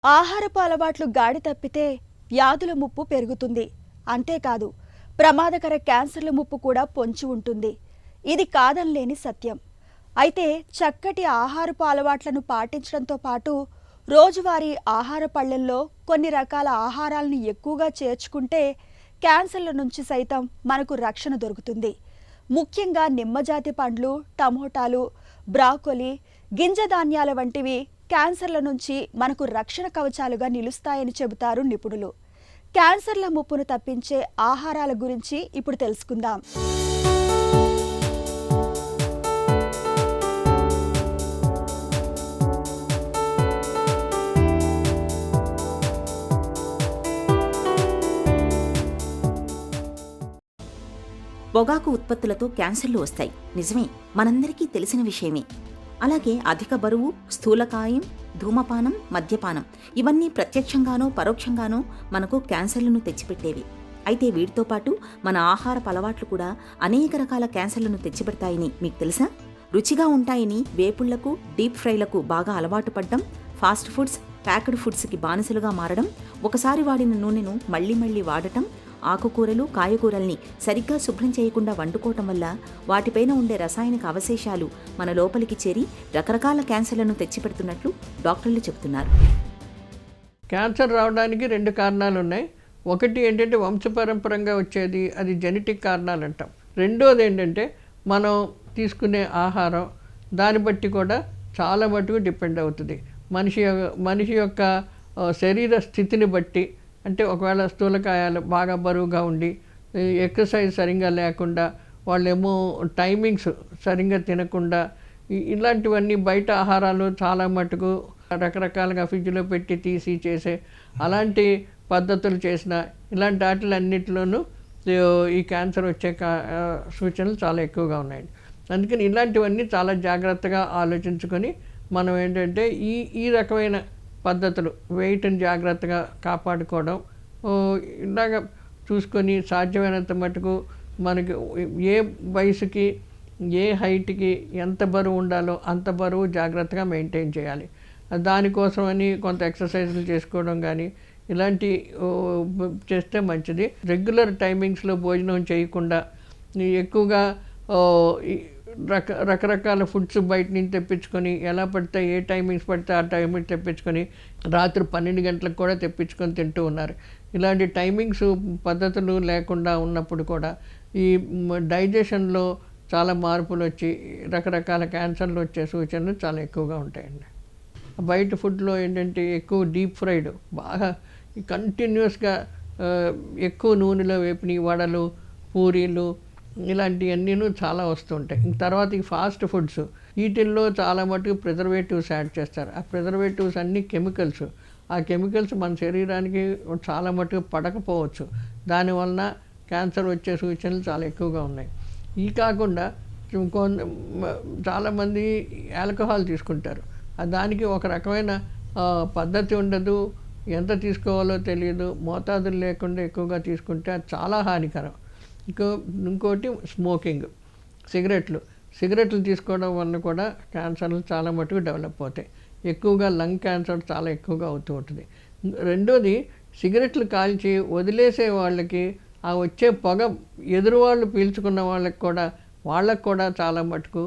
ఆహారపు అలవాట్లు గాడి తప్పితే వ్యాధుల ముప్పు పెరుగుతుంది. అంతేకాదు ప్రమాదకర క్యాన్సర్ల ముప్పు కూడా పొంచి ఉంటుంది. ఇది కాదనలేని సత్యం. అయితే చక్కటి ఆహారపు అలవాట్లను పాటించడంతో పాటు రోజువారీ ఆహార పళ్ళెల్లో కొన్ని రకాల ఆహారాలను ఎక్కువగా చేర్చుకుంటే క్యాన్సర్ల నుంచి సైతం మనకు రక్షణ దొరుకుతుంది. ముఖ్యంగా నిమ్మజాతి పండ్లు, టమోటాలు, బ్రాకొలి, గింజ ధాన్యాల వంటివి క్యాన్సర్ల నుంచి మనకు రక్షణ కవచాలుగా నిలుస్తాయని చెబుతారు నిపుణులు. క్యాన్సర్ల ముప్పును తప్పించే ఆహారాల గురించి ఇప్పుడు తెలుసుకుందాం. పొగాకు ఉత్పత్తులతో క్యాన్సర్లు వస్తాయి. నిజమే, మనందరికీ తెలిసిన విషయమే. అలాగే అధిక బరువు, స్థూలకాయం, ధూమపానం, మద్యపానం ఇవన్నీ ప్రత్యక్షంగానో పరోక్షంగానో మనకు క్యాన్సర్లను తెచ్చిపెట్టేవి. అయితే వీటితో పాటు మన ఆహారపు అలవాట్లు కూడా అనేక రకాల క్యాన్సర్లను తెచ్చిపెడతాయని మీకు తెలుసా? రుచిగా ఉంటాయని వేపుళ్లకు, డీప్ ఫ్రైలకు బాగా అలవాటు పడ్డం, ఫాస్ట్ ఫుడ్స్, ప్యాక్డ్ ఫుడ్స్కి బానిసలుగా మారడం, ఒకసారి వాడిన నూనెను మళ్లీ మళ్లీ వాడటం, ఆకుకూరలు, కాయగూరల్ని సరిగ్గా శుభ్రం చేయకుండా వండుకోవటం వల్ల వాటిపైన ఉండే రసాయనిక అవశేషాలు మన లోపలికి చేరి రకరకాల క్యాన్సర్లను తెచ్చిపెడుతున్నట్లు డాక్టర్లు చెబుతున్నారు. క్యాన్సర్ రావడానికి 2 కారణాలు ఉన్నాయి. ఒకటి ఏంటంటే వంశపరంపరంగా వచ్చేది, అది జెనెటిక్ కారణాలు అంటాం. రెండోది ఏంటంటే మనం తీసుకునే ఆహారం, దాన్ని బట్టి కూడా చాలా మటుకు డిపెండ్ అవుతుంది. మనిషి యొక్క శరీర స్థితిని బట్టి, అంటే ఒకవేళ స్థూలకాయాలు బాగా బరువుగా ఉండి ఎక్సర్సైజ్ సరిగ్గా లేకుండా, వాళ్ళేమో టైమింగ్స్ సరిగ్గా తినకుండా, ఇలాంటివన్నీ బయట ఆహారాలు చాలా మటుకు రకరకాలుగా ఫ్రిడ్జ్లో పెట్టి తీసి చేసే అలాంటి పద్ధతులు చేసిన ఇలాంటి వాటిలన్నిటిలోనూ ఈ క్యాన్సర్ వచ్చే సూచనలు చాలా ఎక్కువగా ఉన్నాయి. అందుకని ఇలాంటివన్నీ చాలా జాగ్రత్తగా ఆలోచించుకొని మనం ఏంటంటే ఈ రకమైన పద్ధతులు, వెయిట్ని జాగ్రత్తగా కాపాడుకోవడం, ఇలాగ చూసుకొని సాధ్యమైనంత మటుకు మనకి ఏ వయసుకి, ఏ హైట్కి ఎంత బరువు ఉండాలో అంత బరువు జాగ్రత్తగా మెయింటైన్ చేయాలి. దానికోసమని కొంత ఎక్సర్సైజులు చేసుకోవడం కానీ ఇలాంటి చేస్తే మంచిది. రెగ్యులర్ టైమింగ్స్లో భోజనం చేయకుండా ఎక్కువగా రకరకాల ఫుడ్స్ బయట నుంచి తెప్పించుకొని, ఎలా పడితే ఏ టైమింగ్స్ పడితే ఆ టైమింగ్ తెప్పించుకొని రాత్రి 12 గంటలకు కూడా తెప్పించుకొని తింటూ ఉన్నారు. ఇలాంటి టైమింగ్స్ పద్ధతులు లేకుండా ఉన్నప్పుడు కూడా ఈ డైజెషన్లో చాలా మార్పులు వచ్చి రకరకాల క్యాన్సర్లు వచ్చే సూచనలు చాలా ఎక్కువగా ఉంటాయండి. బయట ఫుడ్లో ఏంటంటే ఎక్కువ డీప్ ఫ్రైడ్, బాగా కంటిన్యూస్గా ఎక్కువ నూనెలో వేపిన వడలు, పూరీలు ఇలాంటివన్నీ చాలా వస్తుంటాయి. తర్వాత ఈ ఫాస్ట్ ఫుడ్స్, వీటిల్లో చాలా మటుకు ప్రిజర్వేటివ్స్ యాడ్ చేస్తారు. ఆ ప్రిజర్వేటివ్స్ అన్నీ కెమికల్స్. ఆ కెమికల్స్ మన శరీరానికి చాలా మటుకు పడకపోవచ్చు. దానివలన క్యాన్సర్ వచ్చే సూచనలు చాలా ఎక్కువగా ఉన్నాయి. ఈ కాకుండా చాలామంది ఆల్కహాల్ తీసుకుంటారు. దానికి ఒక రకమైన పద్ధతి ఉండదు, ఎంత తీసుకోవాలో తెలియదు. మోతాదులు లేకుండా ఎక్కువగా తీసుకుంటే అది చాలా హానికరం. ఇంకోటి స్మోకింగ్, సిగరెట్లు తీసుకోవడం వల్ల కూడా క్యాన్సర్లు చాలా మటుకు డెవలప్ అవుతాయి. ఎక్కువగా లంగ్ క్యాన్సర్ చాలా ఎక్కువగా అవుతూ ఉంటుంది. రెండోది, సిగరెట్లు కాల్చి వదిలేసే వాళ్ళకి ఆ వచ్చే పొగ ఎదురు వాళ్ళు పీల్చుకున్న వాళ్ళకు కూడా చాలా మటుకు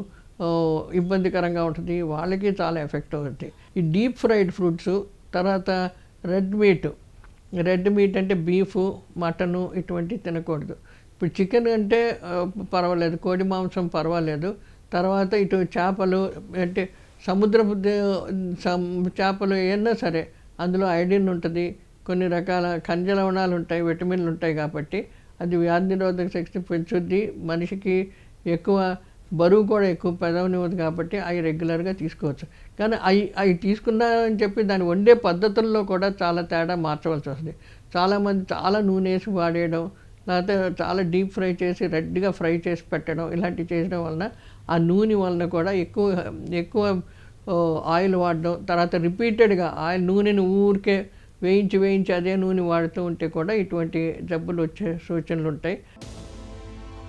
ఇబ్బందికరంగా ఉంటుంది. వాళ్ళకి చాలా ఎఫెక్ట్ అవుతుంది. ఈ డీప్ ఫ్రైడ్ ఫ్రూట్స్, తర్వాత రెడ్ మీట్ అంటే బీఫు, మటను ఇటువంటివి తినకూడదు. ఇప్పుడు చికెన్ అంటే పర్వాలేదు, కోడి మాంసం పర్వాలేదు. తర్వాత ఇటు చేపలు, అంటే సముద్రపు చేపలు ఏమన్నా సరే అందులో ఐడిన్ ఉంటుంది, కొన్ని రకాల ఖనిజ లవణాలు ఉంటాయి, విటమిన్లు ఉంటాయి. కాబట్టి అది వ్యాధి నిరోధక శక్తి పెంచుద్ది. మనిషికి ఎక్కువ బరువు కూడా ఎక్కువ పెదవనివ్వదు. కాబట్టి అవి రెగ్యులర్గా తీసుకోవచ్చు. కానీ అవి తీసుకున్నారని చెప్పి దాన్ని వండే పద్ధతుల్లో కూడా చాలా తేడా మార్చవలసి వస్తుంది. చాలామంది చాలా నూనె వేసి వాడేయడం, లేకపోతే చాలా డీప్ ఫ్రై చేసి రెడ్గా ఫ్రై చేసి పెట్టడం, ఇలాంటివి చేయడం వలన ఆ నూనె వలన కూడా ఎక్కువ ఆయిల్ వాడడం, తర్వాత రిపీటెడ్గా నూనెని ఊరికే వేయించి అదే నూనె వాడుతూ ఉంటే కూడా ఇటువంటి జబ్బులు వచ్చే సూచనలు ఉంటాయి.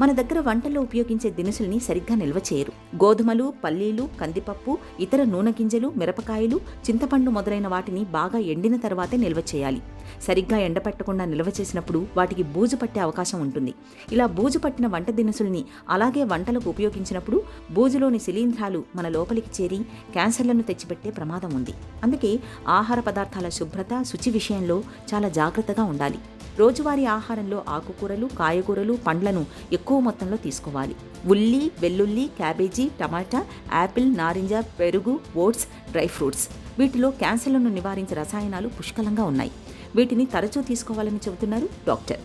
మన దగ్గర వంటల్లో ఉపయోగించే దినుసుల్ని సరిగ్గా నిల్వ చేయరు. గోధుమలు, పల్లీలు, కందిపప్పు, ఇతర నూనె గింజలు, మిరపకాయలు, చింతపండు మొదలైన వాటిని బాగా ఎండిన తర్వాతే నిల్వ చేయాలి. సరిగ్గా ఎండపెట్టకుండా నిల్వ చేసినప్పుడు వాటికి బూజు పట్టే అవకాశం ఉంటుంది. ఇలా బూజు పట్టిన వంట దినుసుల్ని అలాగే వంటలకు ఉపయోగించినప్పుడు బూజులోని శిలీంధ్రాలు మన లోపలికి చేరి క్యాన్సర్లను తెచ్చిపెట్టే ప్రమాదం ఉంది. అందుకే ఆహార పదార్థాల శుభ్రత, శుచి విషయంలో చాలా జాగ్రత్తగా ఉండాలి. రోజువారీ ఆహారంలో ఆకుకూరలు, కాయగూరలు, పండ్లను ఎక్కువ మొత్తంలో తీసుకోవాలి. ఉల్లి, వెల్లుల్లి, క్యాబేజీ, టమాటా, యాపిల్, నారింజ, పెరుగు, ఓట్స్, డ్రై ఫ్రూట్స్ వీటిలో క్యాన్సర్లను నివారించే రసాయనాలు పుష్కలంగా ఉన్నాయి. వీటిని తరచూ తీసుకోవాలని చెబుతున్నారు డాక్టర్.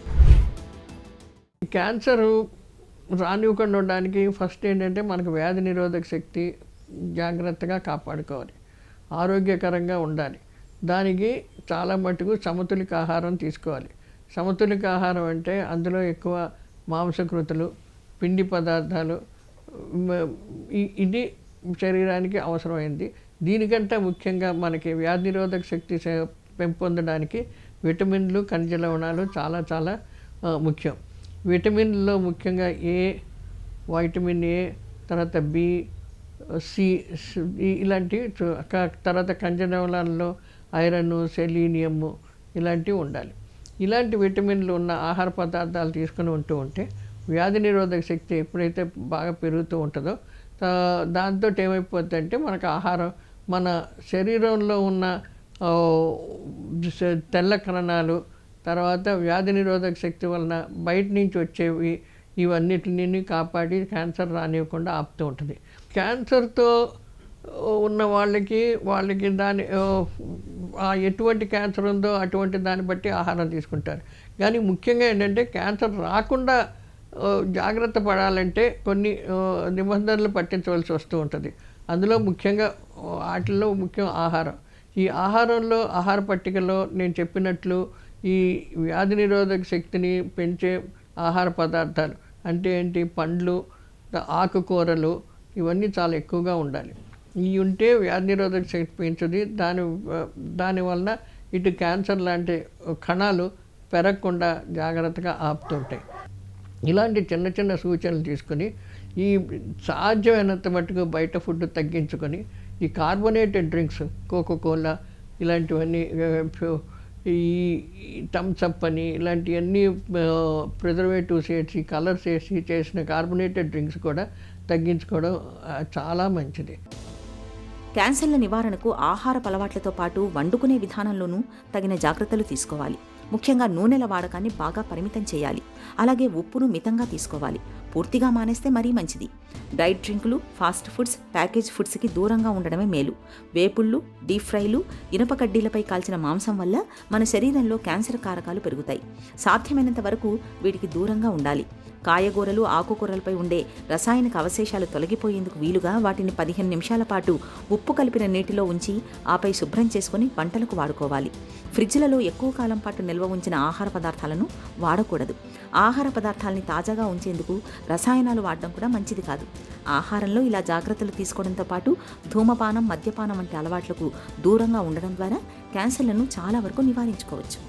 క్యాన్సర్ రానివ్వకుండా ఉండడానికి ఫస్ట్ ఏంటంటే మనకు వ్యాధి నిరోధక శక్తి జాగ్రత్తగా కాపాడుకోవాలి, ఆరోగ్యకరంగా ఉండాలి. దానికి చాలా మటుకు సమతులిత ఆహారం తీసుకోవాలి. సమతులిత ఆహారం అంటే అందులో ఎక్కువ మాంసకృతులు, పిండి పదార్థాలు, ఇది శరీరానికి అవసరమైంది. దీనికంటే ముఖ్యంగా మనకి వ్యాధి నిరోధక శక్తి పెంపొందడానికి విటమిన్లు, ఖనిజ లవణాలు చాలా చాలా ముఖ్యం. విటమిన్లో ముఖ్యంగా వైటమిన్ ఏ, తర్వాత బి, సి ఇలాంటివి, తర్వాత ఖనిజ లవణాలలో ఐరన్, సెలీనియము ఇలాంటివి ఉండాలి. ఇలాంటి విటమిన్లు ఉన్న ఆహార పదార్థాలు తీసుకుని ఉంటే వ్యాధి నిరోధక శక్తి ఎప్పుడైతే బాగా పెరుగుతూ ఉంటుందో దాంతో ఏమైపోతుందంటే మనకు ఆహారం మన శరీరంలో ఉన్న తెల్ల కణాలు, తర్వాత వ్యాధి నిరోధక శక్తి వలన బయట నుంచి వచ్చేవి ఇవన్నిటిని కాపాడి క్యాన్సర్ రానివ్వకుండా ఆపుతూ ఉంటుంది. క్యాన్సర్తో ఉన్న వాళ్ళకి దాని ఎటువంటి క్యాన్సర్ ఉందో అటువంటి దాన్ని బట్టి ఆహారం తీసుకుంటారు. కానీ ముఖ్యంగా ఏంటంటే క్యాన్సర్ రాకుండా జాగ్రత్త పడాలంటే కొన్ని నిబంధనలు పట్టించవలసి వస్తూ ఉంటుంది. అందులో ముఖ్యంగా వాటిల్లో ముఖ్యం ఆహారం. ఈ ఆహారంలో, ఆహార పట్టికలో నేను చెప్పినట్లు ఈ వ్యాధి నిరోధక శక్తిని పెంచే ఆహార పదార్థాలు అంటే ఏంటి, పండ్లు, ఆకుకూరలు ఇవన్నీ చాలా ఎక్కువగా ఉండాలి. ఇవి ఉంటే వ్యాధి నిరోధక శక్తి పెంచుది. దానివలన ఇటు క్యాన్సర్ లాంటి కణాలు పెరగకుండా జాగ్రత్తగా ఆపుతుంటాయి. ఇలాంటి చిన్న చిన్న సూచనలు తీసుకొని ఈ సాధ్యమైనంత మట్టుకు బయట ఫుడ్ తగ్గించుకొని ఈ కార్బోనేటెడ్ డ్రింక్స్, కోకోకోలా ఇలాంటివన్నీ, ఈ థమ్సప్ అని ఇలాంటివన్నీ ప్రిజర్వేటివ్స్ వేసి, కలర్స్ వేసి చేసిన కార్బోనేటెడ్ డ్రింక్స్ కూడా తగ్గించుకోవడం చాలా మంచిది. క్యాన్సర్ల నివారణకు ఆహారపు అలవాట్లతో పాటు వండుకునే విధానంలోనూ తగిన జాగ్రత్తలు తీసుకోవాలి. ముఖ్యంగా నూనెల వాడకాన్ని బాగా పరిమితం చేయాలి. అలాగే ఉప్పును మితంగా తీసుకోవాలి. పూర్తిగా మానేస్తే మరీ మంచిది. డైట్ డ్రింకులు, ఫాస్ట్ ఫుడ్స్, ప్యాకేజ్ ఫుడ్స్కి దూరంగా ఉండడమే మేలు. వేపుళ్ళు, డీప్ ఫ్రైలు, ఇనుప కడ్డీలపై కాల్చిన మాంసం వల్ల మన శరీరంలో క్యాన్సర్ కారకాలు పెరుగుతాయి. సాధ్యమైనంత వరకు వీటికి దూరంగా ఉండాలి. కాయగూరలు, ఆకుకూరలపై ఉండే రసాయనిక అవశేషాలు తొలగిపోయేందుకు వీలుగా వాటిని 15 నిమిషాల పాటు ఉప్పు కలిపిన నీటిలో ఉంచి ఆపై శుభ్రం చేసుకుని వంటలకు వాడుకోవాలి. ఫ్రిడ్జ్లలో ఎక్కువ కాలం పాటు నిల్వ ఉంచిన ఆహార పదార్థాలను వాడకూడదు. ఆహార పదార్థాలని తాజాగా ఉంచేందుకు రసాయనాలు వాడడం కూడా మంచిది కాదు. ఆహారంలో ఇలా జాగ్రత్తలు తీసుకోవడంతో పాటు ధూమపానం, మద్యపానం వంటి అలవాట్లకు దూరంగా ఉండడం ద్వారా క్యాన్సర్లను చాలా వరకు నివారించుకోవచ్చు.